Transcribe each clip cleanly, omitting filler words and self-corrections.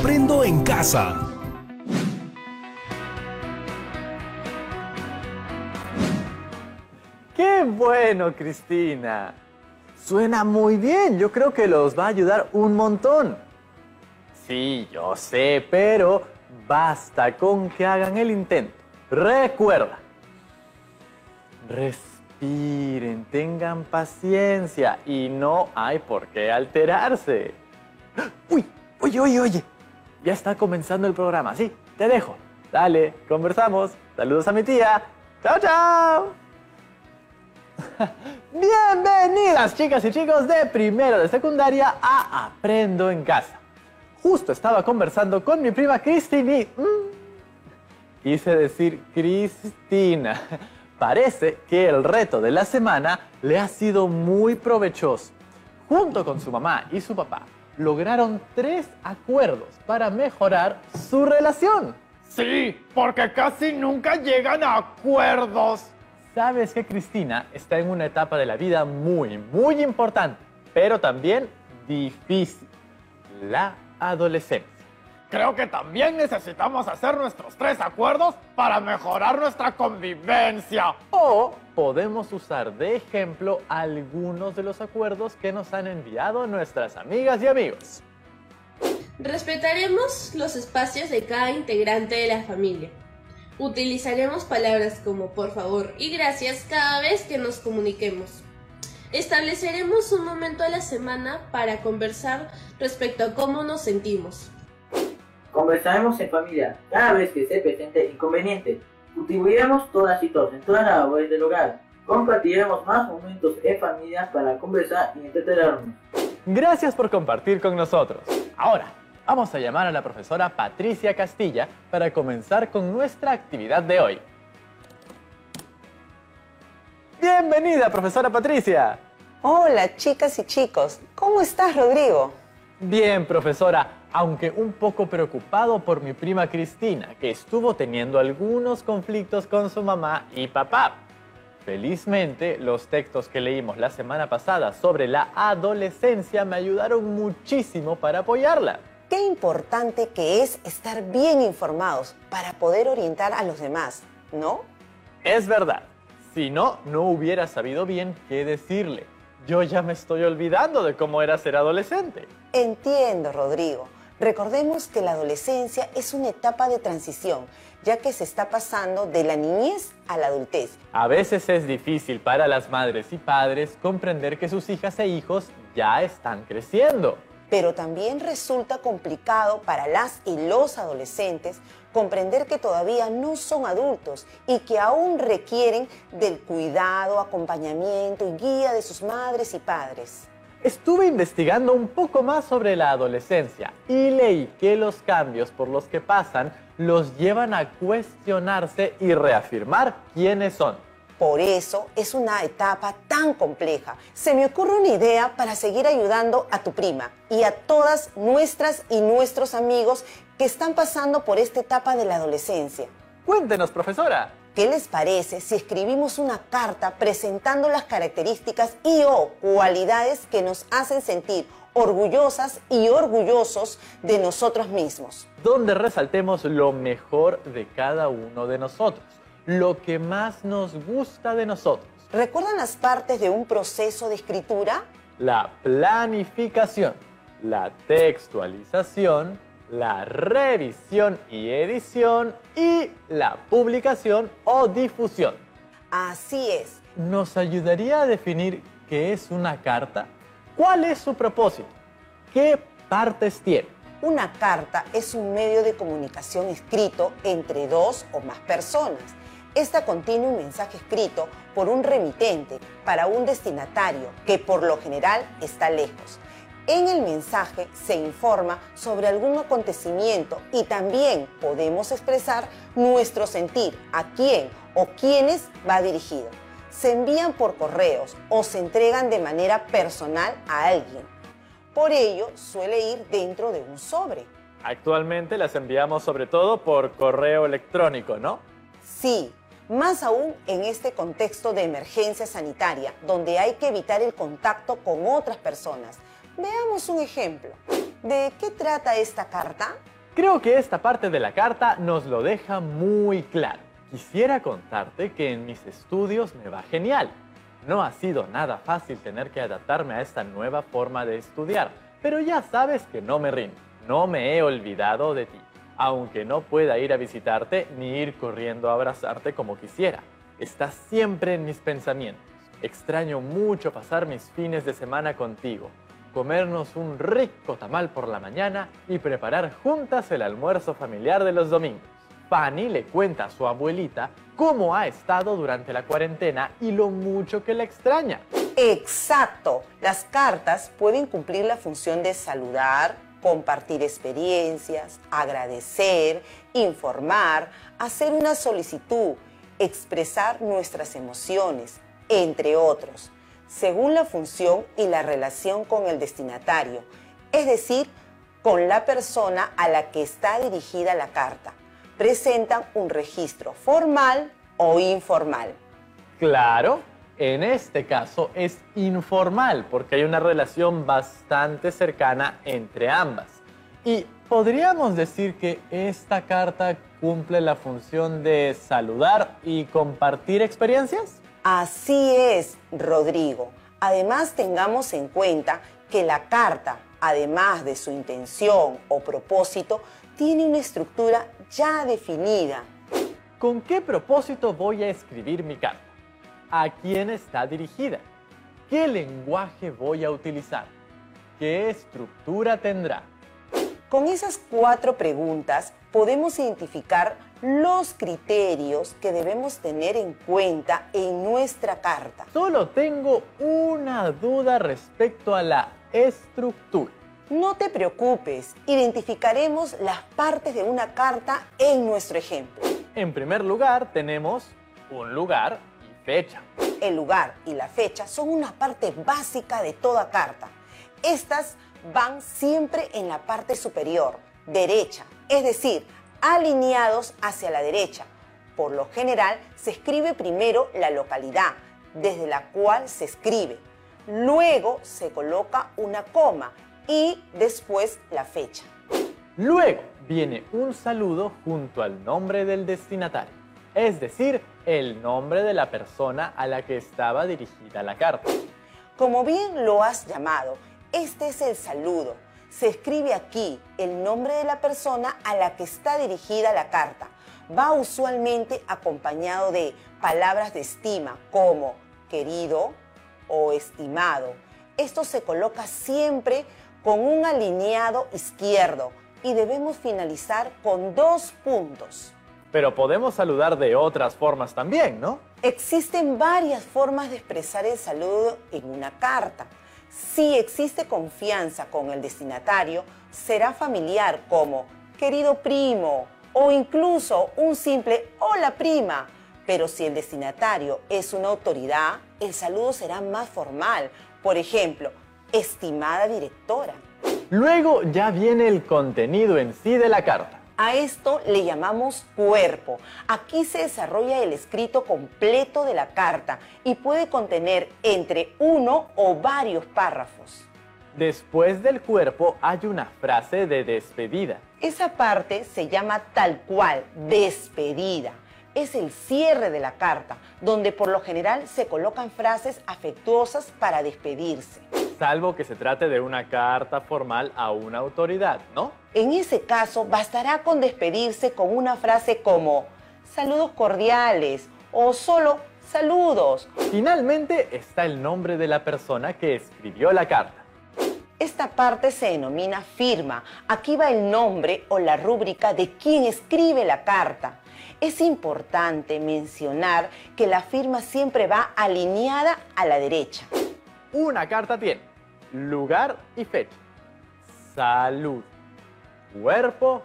Aprendo en Casa. ¡Qué bueno, Cristina! Suena muy bien, yo creo que los va a ayudar un montón. Sí, yo sé, pero basta con que hagan el intento. Recuerda, respiren, tengan paciencia y no hay por qué alterarse. ¡Uy! Oye, ya está comenzando el programa, sí, te dejo. Dale, conversamos. Saludos a mi tía. ¡Chao, chao! Bienvenidas, chicas y chicos de primero de secundaria a Aprendo en Casa. Justo estaba conversando con mi prima Cristina y... quise decir Cristina. Parece que el reto de la semana le ha sido muy provechoso. Junto con su mamá y su papá, lograron 3 acuerdos para mejorar su relación. Sí, porque casi nunca llegan a acuerdos. Sabes que Cristina está en una etapa de la vida muy importante, pero también difícil, la adolescencia. Creo que también necesitamos hacer nuestros 3 acuerdos para mejorar nuestra convivencia. O podemos usar de ejemplo algunos de los acuerdos que nos han enviado nuestras amigas y amigos. Respetaremos los espacios de cada integrante de la familia. Utilizaremos palabras como por favor y gracias cada vez que nos comuniquemos. Estableceremos un momento a la semana para conversar respecto a cómo nos sentimos. Conversaremos en familia cada vez que se presente inconveniente. Contribuiremos todas y todos en todas las labores del hogar. Compartiremos más momentos en familia para conversar y entretenernos. Gracias por compartir con nosotros. Ahora, vamos a llamar a la profesora Patricia Castilla para comenzar con nuestra actividad de hoy. ¡Bienvenida, profesora Patricia! Hola, chicas y chicos. ¿Cómo estás, Rodrigo? Bien, profesora, aunque un poco preocupado por mi prima Cristina, que estuvo teniendo algunos conflictos con su mamá y papá. Felizmente, los textos que leímos la semana pasada sobre la adolescencia me ayudaron muchísimo para apoyarla. Qué importante que es estar bien informados para poder orientar a los demás, ¿no? Es verdad. Si no, no hubiera sabido bien qué decirle. Yo ya me estoy olvidando de cómo era ser adolescente. Entiendo, Rodrigo. Recordemos que la adolescencia es una etapa de transición, ya que se está pasando de la niñez a la adultez. A veces es difícil para las madres y padres comprender que sus hijas e hijos ya están creciendo. Pero también resulta complicado para las y los adolescentes comprender que todavía no son adultos y que aún requieren del cuidado, acompañamiento y guía de sus madres y padres. Estuve investigando un poco más sobre la adolescencia y leí que los cambios por los que pasan los llevan a cuestionarse y reafirmar quiénes son. Por eso es una etapa tan compleja. Se me ocurre una idea para seguir ayudando a tu prima y a todas nuestras y nuestros amigos que están pasando por esta etapa de la adolescencia. Cuéntenos, profesora. ¿Qué les parece si escribimos una carta presentando las características y/o cualidades que nos hacen sentir orgullosas y orgullosos de nosotros mismos? Donde resaltemos lo mejor de cada uno de nosotros, lo que más nos gusta de nosotros. ¿Recuerdan las partes de un proceso de escritura? La planificación, la textualización, la revisión y edición y la publicación o difusión. Así es. ¿Nos ayudaría a definir qué es una carta? ¿Cuál es su propósito? ¿Qué partes tiene? Una carta es un medio de comunicación escrito entre 2 o más personas. Esta contiene un mensaje escrito por un remitente para un destinatario que por lo general está lejos. En el mensaje se informa sobre algún acontecimiento y también podemos expresar nuestro sentir, a quién o quiénes va dirigido. Se envían por correos o se entregan de manera personal a alguien. Por ello, suele ir dentro de un sobre. Actualmente las enviamos sobre todo por correo electrónico, ¿no? Sí, más aún en este contexto de emergencia sanitaria, donde hay que evitar el contacto con otras personas. Veamos un ejemplo. ¿De qué trata esta carta? Creo que esta parte de la carta nos lo deja muy claro. Quisiera contarte que en mis estudios me va genial. No ha sido nada fácil tener que adaptarme a esta nueva forma de estudiar, pero ya sabes que no me rindo, no me he olvidado de ti, aunque no pueda ir a visitarte ni ir corriendo a abrazarte como quisiera. Estás siempre en mis pensamientos. Extraño mucho pasar mis fines de semana contigo, comernos un rico tamal por la mañana y preparar juntas el almuerzo familiar de los domingos. Fanny le cuenta a su abuelita cómo ha estado durante la cuarentena y lo mucho que la extraña. Exacto. Las cartas pueden cumplir la función de saludar, compartir experiencias, agradecer, informar, hacer una solicitud, expresar nuestras emociones, entre otros, según la función y la relación con el destinatario, es decir, con la persona a la que está dirigida la carta. Presentan un registro formal o informal. Claro, en este caso es informal porque hay una relación bastante cercana entre ambas. Y podríamos decir que esta carta cumple la función de saludar y compartir experiencias. Así es, Rodrigo. Además, tengamos en cuenta que la carta, además de su intención o propósito, tiene una estructura ya definida. ¿Con qué propósito voy a escribir mi carta? ¿A quién está dirigida? ¿Qué lenguaje voy a utilizar? ¿Qué estructura tendrá? Con esas 4 preguntas podemos identificar los criterios que debemos tener en cuenta en nuestra carta. Solo tengo una duda respecto a la estructura. No te preocupes, identificaremos las partes de una carta en nuestro ejemplo. En primer lugar tenemos un lugar y fecha. El lugar y la fecha son una parte básica de toda carta. Estas van siempre en la parte superior, derecha, es decir, alineados hacia la derecha. Por lo general, se escribe primero la localidad desde la cual se escribe. Luego se coloca una coma y después la fecha. Luego viene un saludo junto al nombre del destinatario, es decir, el nombre de la persona a la que estaba dirigida la carta. Como bien lo has llamado, este es el saludo. Se escribe aquí el nombre de la persona a la que está dirigida la carta. Va usualmente acompañado de palabras de estima como querido o estimado. Esto se coloca siempre con un alineado izquierdo y debemos finalizar con 2 puntos. Pero podemos saludar de otras formas también, ¿no? Existen varias formas de expresar el saludo en una carta. Si existe confianza con el destinatario, será familiar como querido primo o incluso un simple hola prima. Pero si el destinatario es una autoridad, el saludo será más formal. Por ejemplo, estimada directora. Luego ya viene el contenido en sí de la carta. A esto le llamamos cuerpo. Aquí se desarrolla el escrito completo de la carta y puede contener entre 1 o varios párrafos. Después del cuerpo hay una frase de despedida. Esa parte se llama tal cual, despedida. Es el cierre de la carta, donde por lo general se colocan frases afectuosas para despedirse. Salvo que se trate de una carta formal a una autoridad, ¿no? En ese caso, bastará con despedirse con una frase como saludos cordiales o solo saludos. Finalmente está el nombre de la persona que escribió la carta. Esta parte se denomina firma. Aquí va el nombre o la rúbrica de quien escribe la carta. Es importante mencionar que la firma siempre va alineada a la derecha. Una carta tiene lugar y fecha, salud, cuerpo,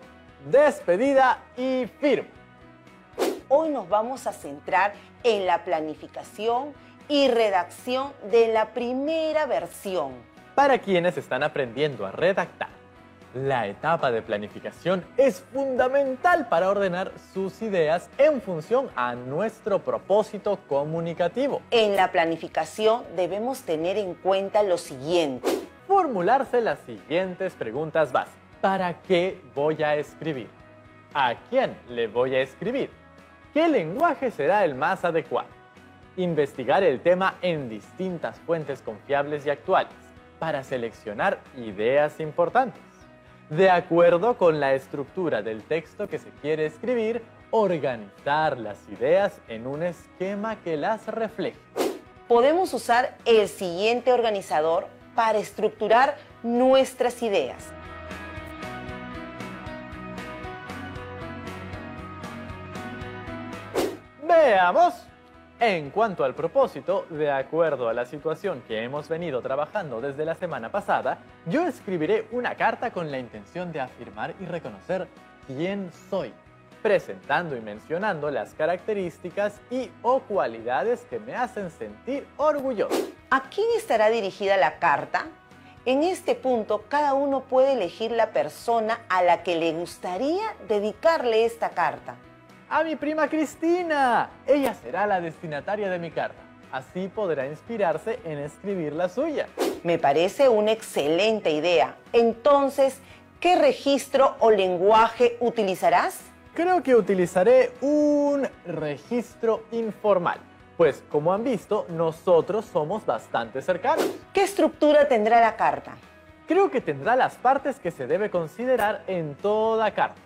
despedida y firma. Hoy nos vamos a centrar en la planificación y redacción de la primera versión. Para quienes están aprendiendo a redactar, la etapa de planificación es fundamental para ordenar sus ideas en función a nuestro propósito comunicativo. En la planificación debemos tener en cuenta lo siguiente. Formularse las siguientes preguntas básicas. ¿Para qué voy a escribir? ¿A quién le voy a escribir? ¿Qué lenguaje será el más adecuado? Investigar el tema en distintas fuentes confiables y actuales para seleccionar ideas importantes. De acuerdo con la estructura del texto que se quiere escribir, organizar las ideas en un esquema que las refleje. Podemos usar el siguiente organizador para estructurar nuestras ideas. Veamos. En cuanto al propósito, de acuerdo a la situación que hemos venido trabajando desde la semana pasada, yo escribiré una carta con la intención de afirmar y reconocer quién soy, presentando y mencionando las características y o cualidades que me hacen sentir orgulloso. ¿A quién estará dirigida la carta? En este punto, cada uno puede elegir la persona a la que le gustaría dedicarle esta carta. ¡A mi prima Cristina! Ella será la destinataria de mi carta. Así podrá inspirarse en escribir la suya. Me parece una excelente idea. Entonces, ¿qué registro o lenguaje utilizarás? Creo que utilizaré un registro informal, pues como han visto, nosotros somos bastante cercanos. ¿Qué estructura tendrá la carta? Creo que tendrá las partes que se debe considerar en toda carta.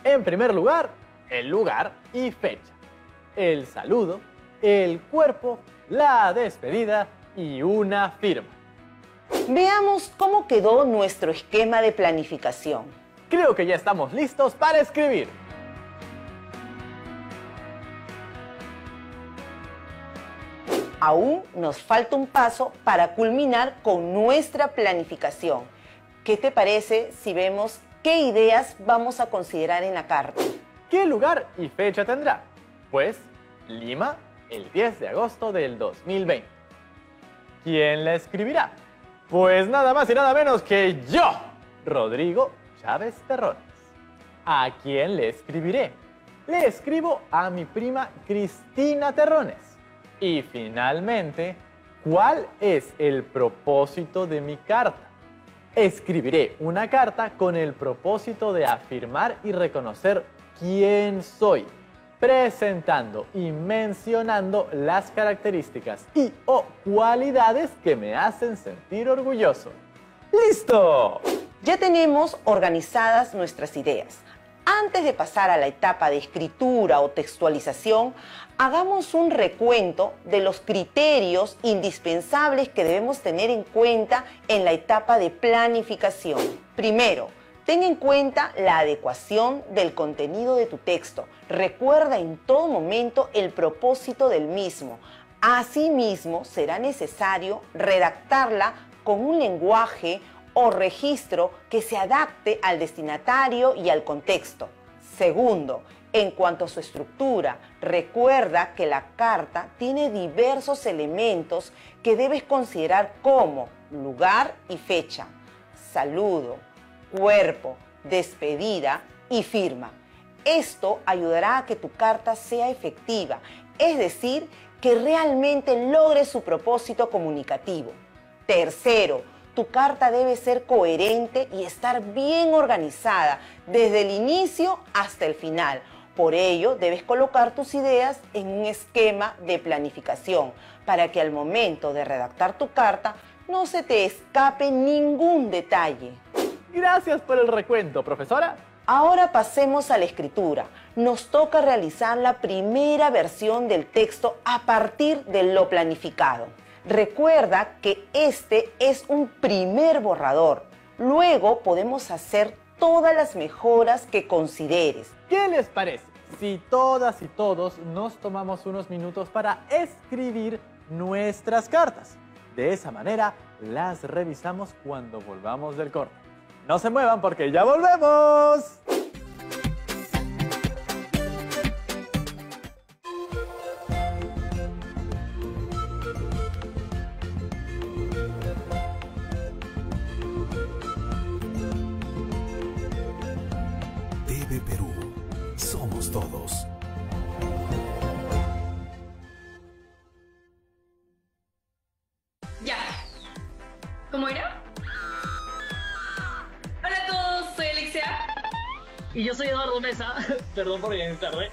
En primer lugar, el lugar y fecha, el saludo, el cuerpo, la despedida y una firma. Veamos cómo quedó nuestro esquema de planificación. Creo que ya estamos listos para escribir. Aún nos falta un paso para culminar con nuestra planificación. ¿Qué te parece si vemos qué ideas vamos a considerar en la carta? ¿Qué lugar y fecha tendrá? Pues Lima, el 10 de agosto del 2020. ¿Quién la escribirá? Pues nada más y nada menos que yo, Rodrigo Chávez Terrones. ¿A quién le escribiré? Le escribo a mi prima Cristina Terrones. Y finalmente, ¿cuál es el propósito de mi carta? Escribiré una carta con el propósito de afirmar y reconocer quién soy, presentando y mencionando las características y o cualidades que me hacen sentir orgulloso. ¡Listo! Ya tenemos organizadas nuestras ideas. Antes de pasar a la etapa de escritura o textualización, hagamos un recuento de los criterios indispensables que debemos tener en cuenta en la etapa de planificación. Primero, ten en cuenta la adecuación del contenido de tu texto. Recuerda en todo momento el propósito del mismo. Asimismo, será necesario redactarla con un lenguaje o registro que se adapte al destinatario y al contexto. Segundo, en cuanto a su estructura, recuerda que la carta tiene diversos elementos que debes considerar como lugar y fecha, saludo, cuerpo, despedida y firma. Esto ayudará a que tu carta sea efectiva, es decir, que realmente logre su propósito comunicativo. Tercero, tu carta debe ser coherente y estar bien organizada desde el inicio hasta el final. Por ello, debes colocar tus ideas en un esquema de planificación para que al momento de redactar tu carta no se te escape ningún detalle. Gracias por el recuento, profesora. Ahora pasemos a la escritura. Nos toca realizar la primera versión del texto a partir de lo planificado. Recuerda que este es un primer borrador. Luego podemos hacer todas las mejoras que consideres. ¿Qué les parece si todas y todos nos tomamos unos minutos para escribir nuestras cartas? De esa manera las revisamos cuando volvamos del corte. No se muevan porque ya volvemos. TV Perú. Somos todos. Ya. ¿Cómo era? Hola a todos, soy Alexis Y yo soy Eduardo Mesa, perdón por llegar tarde.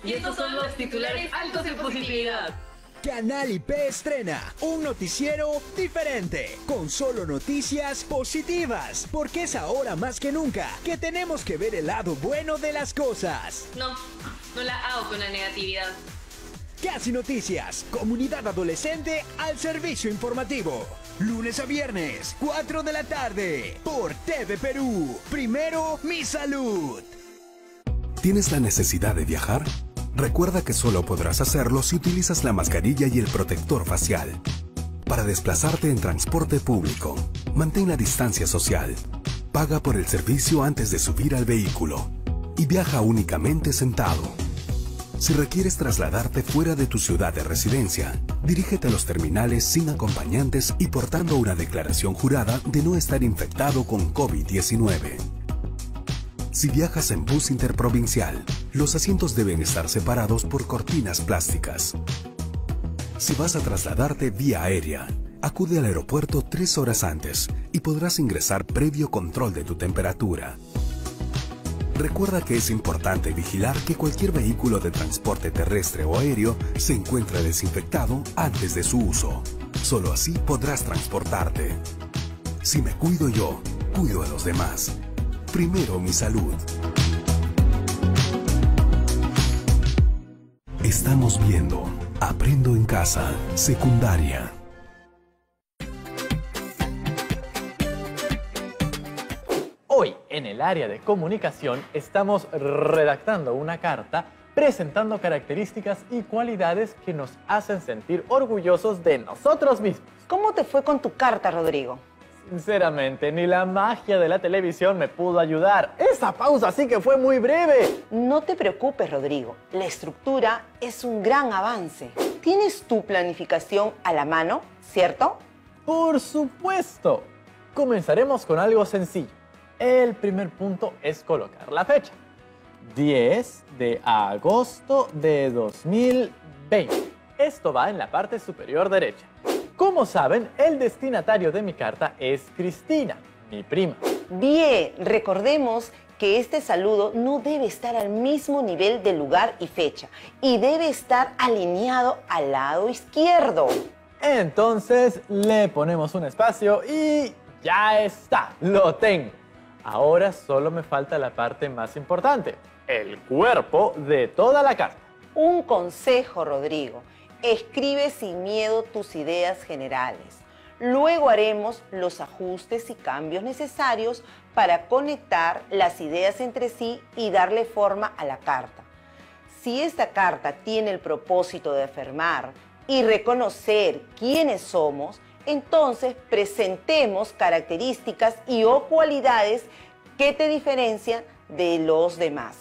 Y estos son los titulares altos en positividad. Canal IP estrena un noticiero diferente, con solo noticias positivas, porque es ahora más que nunca que tenemos que ver el lado bueno de las cosas. No la hago con la negatividad. Casi Noticias, comunidad adolescente al servicio informativo. Lunes a viernes, 4 de la tarde, por TV Perú. Primero, mi salud. ¿Tienes la necesidad de viajar? Recuerda que solo podrás hacerlo si utilizas la mascarilla y el protector facial. Para desplazarte en transporte público, mantén la distancia social. Paga por el servicio antes de subir al vehículo. Y viaja únicamente sentado. Si requieres trasladarte fuera de tu ciudad de residencia, dirígete a los terminales sin acompañantes y portando una declaración jurada de no estar infectado con COVID-19. Si viajas en bus interprovincial, los asientos deben estar separados por cortinas plásticas. Si vas a trasladarte vía aérea, acude al aeropuerto 3 horas antes y podrás ingresar previo control de tu temperatura. Recuerda que es importante vigilar que cualquier vehículo de transporte terrestre o aéreo se encuentre desinfectado antes de su uso. Solo así podrás transportarte. Si me cuido yo, cuido a los demás. Primero mi salud. Estamos viendo Aprendo en Casa, secundaria. Hoy, en el área de comunicación, estamos redactando una carta presentando características y cualidades que nos hacen sentir orgullosos de nosotros mismos. ¿Cómo te fue con tu carta, Rodrigo? Sinceramente, ni la magia de la televisión me pudo ayudar. Esa pausa sí que fue muy breve. No te preocupes, Rodrigo. La estructura es un gran avance. Tienes tu planificación a la mano, ¿cierto? Por supuesto. Comenzaremos con algo sencillo. El primer punto es colocar la fecha. 10 de agosto de 2020. Esto va en la parte superior derecha. Como saben, el destinatario de mi carta es Cristina, mi prima. Bien, recordemos que este saludo no debe estar al mismo nivel de lugar y fecha y debe estar alineado al lado izquierdo. Entonces le ponemos un espacio y ya está, lo tengo. Ahora solo me falta la parte más importante, el cuerpo de toda la carta. Un consejo, Rodrigo. Escribe sin miedo tus ideas generales. Luego haremos los ajustes y cambios necesarios para conectar las ideas entre sí y darle forma a la carta. Si esta carta tiene el propósito de afirmar y reconocer quiénes somos, entonces presentemos características y o cualidades que te diferencian de los demás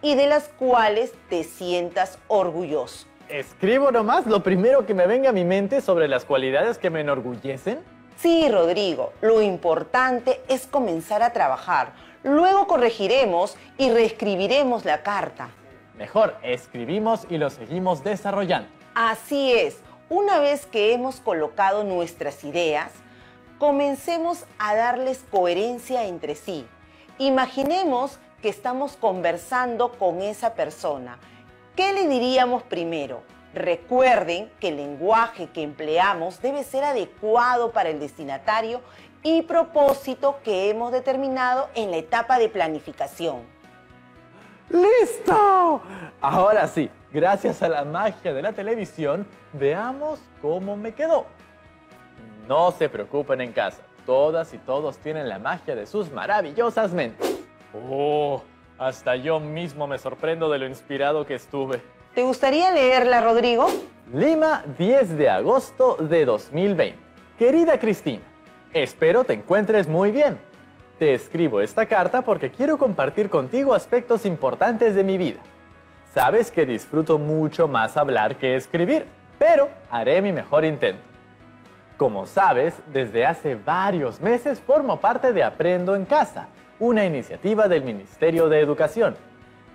y de las cuales te sientas orgulloso. ¿Escribo nomás lo primero que me venga a mi mente sobre las cualidades que me enorgullecen? Sí, Rodrigo, lo importante es comenzar a trabajar. Luego corregiremos y reescribiremos la carta. Mejor, escribimos y lo seguimos desarrollando. Así es. Una vez que hemos colocado nuestras ideas, comencemos a darles coherencia entre sí. Imaginemos que estamos conversando con esa persona. ¿Qué le diríamos primero? Recuerden que el lenguaje que empleamos debe ser adecuado para el destinatario y propósito que hemos determinado en la etapa de planificación. ¡Listo! Ahora sí, gracias a la magia de la televisión, veamos cómo me quedó. No se preocupen en casa, todas y todos tienen la magia de sus maravillosas mentes. ¡Oh! Hasta yo mismo me sorprendo de lo inspirado que estuve. ¿Te gustaría leerla, Rodrigo? Lima, 10 de agosto de 2020. Querida Cristina, espero te encuentres muy bien. Te escribo esta carta porque quiero compartir contigo aspectos importantes de mi vida. Sabes que disfruto mucho más hablar que escribir, pero haré mi mejor intento. Como sabes, desde hace varios meses formo parte de Aprendo en Casa, una iniciativa del Ministerio de Educación.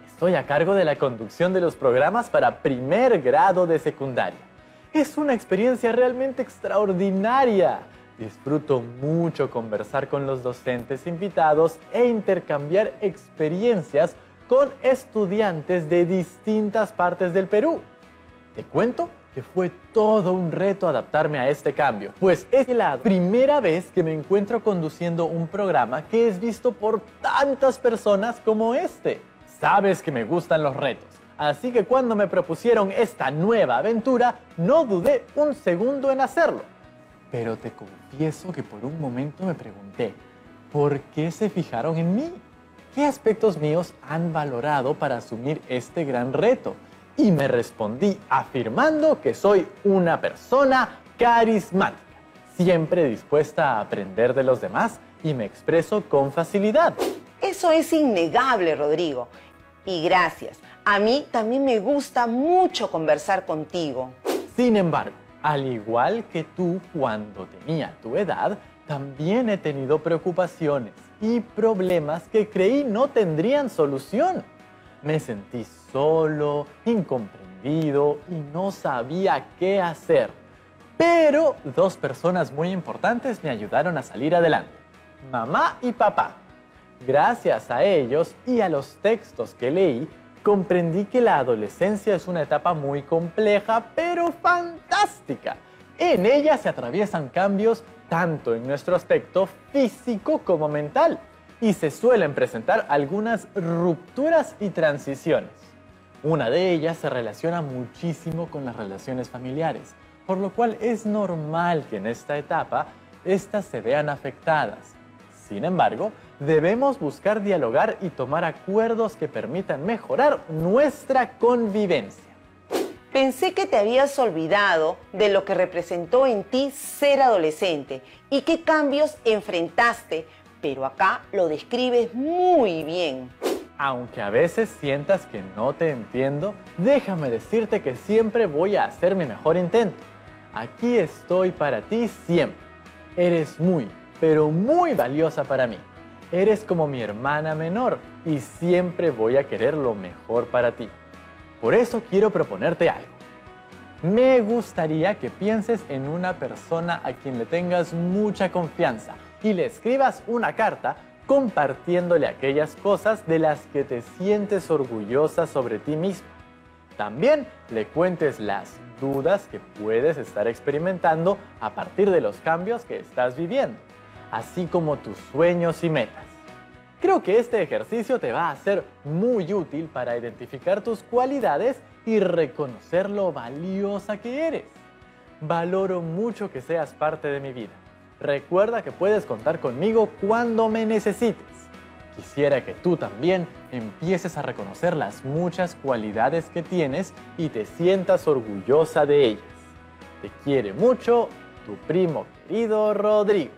Estoy a cargo de la conducción de los programas para primer grado de secundaria. Es una experiencia realmente extraordinaria. Disfruto mucho conversar con los docentes invitados e intercambiar experiencias con estudiantes de distintas partes del Perú. Te cuento que fue todo un reto adaptarme a este cambio, pues es la primera vez que me encuentro conduciendo un programa que es visto por tantas personas como este. Sabes que me gustan los retos, así que cuando me propusieron esta nueva aventura, no dudé un segundo en hacerlo. Pero te confieso que por un momento me pregunté, ¿por qué se fijaron en mí? ¿Qué aspectos míos han valorado para asumir este gran reto? Y me respondí afirmando que soy una persona carismática, siempre dispuesta a aprender de los demás y me expreso con facilidad. Eso es innegable, Rodrigo. Y gracias. A mí también me gusta mucho conversar contigo. Sin embargo, al igual que tú cuando tenía tu edad, también he tenido preocupaciones y problemas que creí no tendrían solución. Me sentí solo, incomprendido y no sabía qué hacer. Pero dos personas muy importantes me ayudaron a salir adelante: mamá y papá. Gracias a ellos y a los textos que leí, comprendí que la adolescencia es una etapa muy compleja, pero fantástica. En ella se atraviesan cambios tanto en nuestro aspecto físico como mental, y se suelen presentar algunas rupturas y transiciones. Una de ellas se relaciona muchísimo con las relaciones familiares, por lo cual es normal que en esta etapa estas se vean afectadas. Sin embargo, debemos buscar dialogar y tomar acuerdos que permitan mejorar nuestra convivencia. Pensé que te habías olvidado de lo que representó en ti ser adolescente y qué cambios enfrentaste, pero acá lo describes muy bien. Aunque a veces sientas que no te entiendo, déjame decirte que siempre voy a hacer mi mejor intento. Aquí estoy para ti siempre. Eres muy, pero muy valiosa para mí. Eres como mi hermana menor y siempre voy a querer lo mejor para ti. Por eso quiero proponerte algo. Me gustaría que pienses en una persona a quien le tengas mucha confianza y le escribas una carta compartiéndole aquellas cosas de las que te sientes orgullosa sobre ti mismo. También le cuentes las dudas que puedes estar experimentando a partir de los cambios que estás viviendo, así como tus sueños y metas. Creo que este ejercicio te va a ser muy útil para identificar tus cualidades y reconocer lo valiosa que eres. Valoro mucho que seas parte de mi vida. Recuerda que puedes contar conmigo cuando me necesites. Quisiera que tú también empieces a reconocer las muchas cualidades que tienes y te sientas orgullosa de ellas. Te quiere mucho, tu primo querido Rodrigo.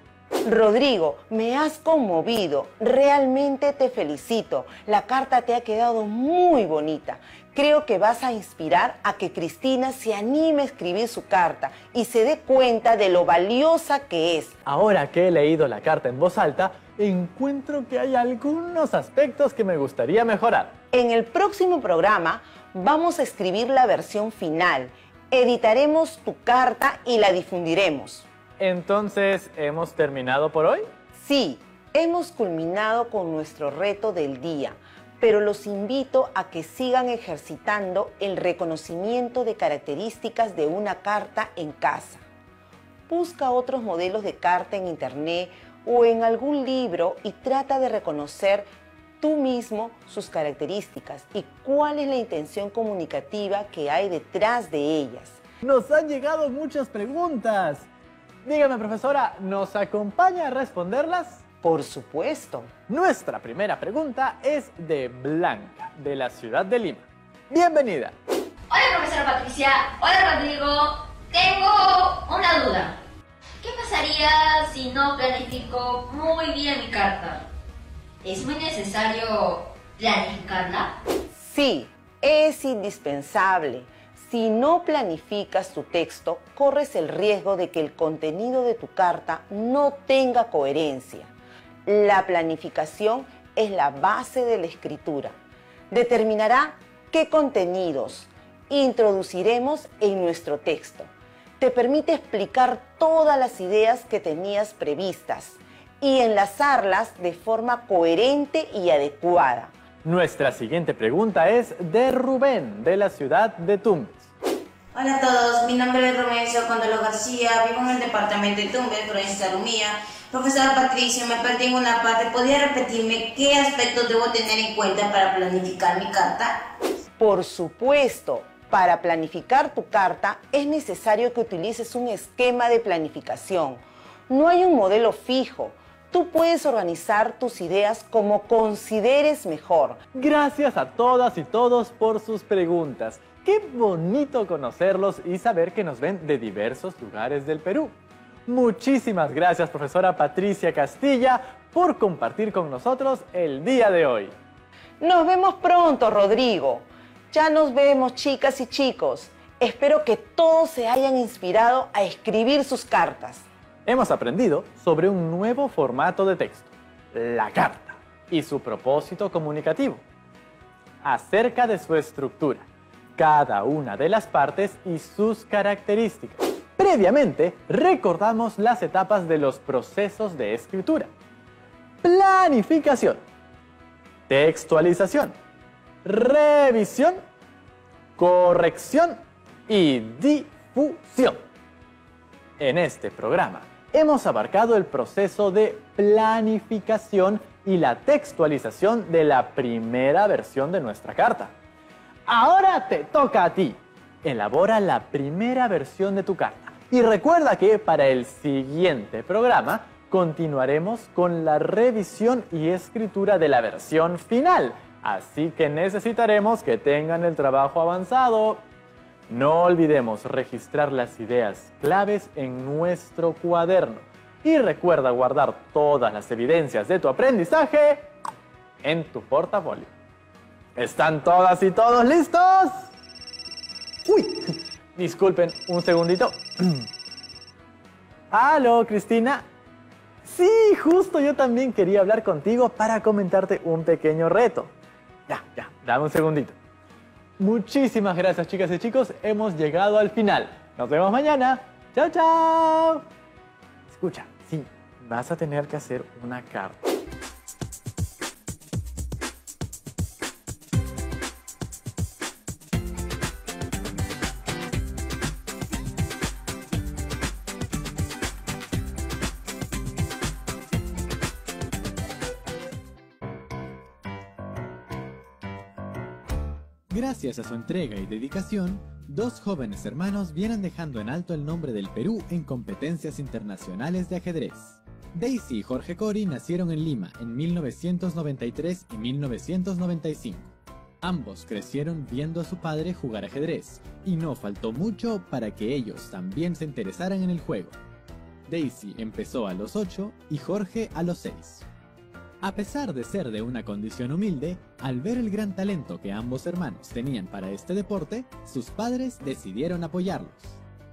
Rodrigo, me has conmovido. Realmente te felicito. La carta te ha quedado muy bonita. Creo que vas a inspirar a que Cristina se anime a escribir su carta y se dé cuenta de lo valiosa que es. Ahora que he leído la carta en voz alta, encuentro que hay algunos aspectos que me gustaría mejorar. En el próximo programa vamos a escribir la versión final. Editaremos tu carta y la difundiremos. Entonces, ¿hemos terminado por hoy? Sí, hemos culminado con nuestro reto del día, pero los invito a que sigan ejercitando el reconocimiento de características de una carta en casa. Busca otros modelos de carta en internet o en algún libro y trata de reconocer tú mismo sus características y cuál es la intención comunicativa que hay detrás de ellas. Nos han llegado muchas preguntas. Dígame, profesora, ¿nos acompaña a responderlas? Por supuesto. Nuestra primera pregunta es de Blanca, de la ciudad de Lima. Bienvenida. Hola, profesora Patricia. Hola, Rodrigo. Tengo una duda. ¿Qué pasaría si no planifico muy bien mi carta? ¿Es muy necesario planificarla? Sí, es indispensable. Si no planificas tu texto, corres el riesgo de que el contenido de tu carta no tenga coherencia. La planificación es la base de la escritura. Determinará qué contenidos introduciremos en nuestro texto. te permite explicar todas las ideas que tenías previstas y enlazarlas de forma coherente y adecuada. Nuestra siguiente pregunta es de Rubén, de la ciudad de Tumbes. Hola a todos, mi nombre es Rubén Condolo García, vivo en el departamento de Tumbes, provincia de Arumía. Profesora Patricia, me perdí en una parte, ¿podría repetirme qué aspectos debo tener en cuenta para planificar mi carta? Por supuesto, para planificar tu carta es necesario que utilices un esquema de planificación. No hay un modelo fijo. Tú puedes organizar tus ideas como consideres mejor. Gracias a todas y todos por sus preguntas. Qué bonito conocerlos y saber que nos ven de diversos lugares del Perú. Muchísimas gracias, profesora Patricia Castilla, por compartir con nosotros el día de hoy. Nos vemos pronto, Rodrigo. Ya nos vemos, chicas y chicos. Espero que todos se hayan inspirado a escribir sus cartas. Hemos aprendido sobre un nuevo formato de texto, la carta, y su propósito comunicativo. Acerca de su estructura, cada una de las partes y sus características. Previamente, recordamos las etapas de los procesos de escritura. Planificación, textualización, revisión, corrección y difusión. En este programa hemos abarcado el proceso de planificación y la textualización de la primera versión de nuestra carta. Ahora te toca a ti. Elabora la primera versión de tu carta. Y recuerda que para el siguiente programa continuaremos con la revisión y escritura de la versión final. Así que necesitaremos que tengan el trabajo avanzado. No olvidemos registrar las ideas claves en nuestro cuaderno. Y recuerda guardar todas las evidencias de tu aprendizaje en tu portafolio. ¿Están todas y todos listos? ¡Uy! Disculpen, un segundito. ¡Aló, Cristina! Sí, justo yo también quería hablar contigo para comentarte un pequeño reto. Ya, dame un segundito. Muchísimas gracias, chicas y chicos. Hemos llegado al final. Nos vemos mañana. ¡Chao, chao! Escucha, sí, vas a tener que hacer una carta. Gracias a su entrega y dedicación, dos jóvenes hermanos vienen dejando en alto el nombre del Perú en competencias internacionales de ajedrez. Daisy y Jorge Cori nacieron en Lima en 1993 y 1995. Ambos crecieron viendo a su padre jugar ajedrez, y no faltó mucho para que ellos también se interesaran en el juego. Daisy empezó a los 8 y Jorge a los 6. A pesar de ser de una condición humilde, al ver el gran talento que ambos hermanos tenían para este deporte, sus padres decidieron apoyarlos.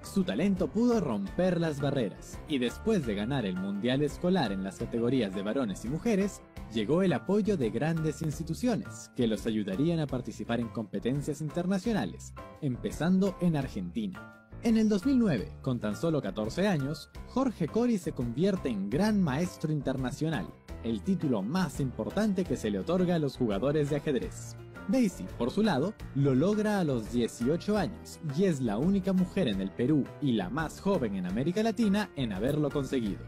Su talento pudo romper las barreras, y después de ganar el mundial escolar en las categorías de varones y mujeres, llegó el apoyo de grandes instituciones que los ayudarían a participar en competencias internacionales, empezando en Argentina. En el 2009, con tan solo 14 años, Jorge Cori se convierte en Gran Maestro Internacional, el título más importante que se le otorga a los jugadores de ajedrez. Daisy, por su lado, lo logra a los 18 años y es la única mujer en el Perú y la más joven en América Latina en haberlo conseguido.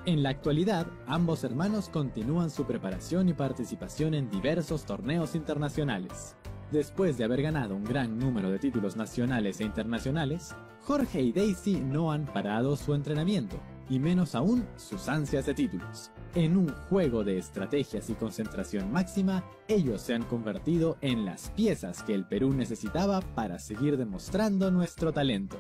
En la actualidad, ambos hermanos continúan su preparación y participación en diversos torneos internacionales. Después de haber ganado un gran número de títulos nacionales e internacionales, Jorge y Daisy no han parado su entrenamiento, y menos aún sus ansias de títulos. En un juego de estrategias y concentración máxima, ellos se han convertido en las piezas que el Perú necesitaba para seguir demostrando nuestro talento.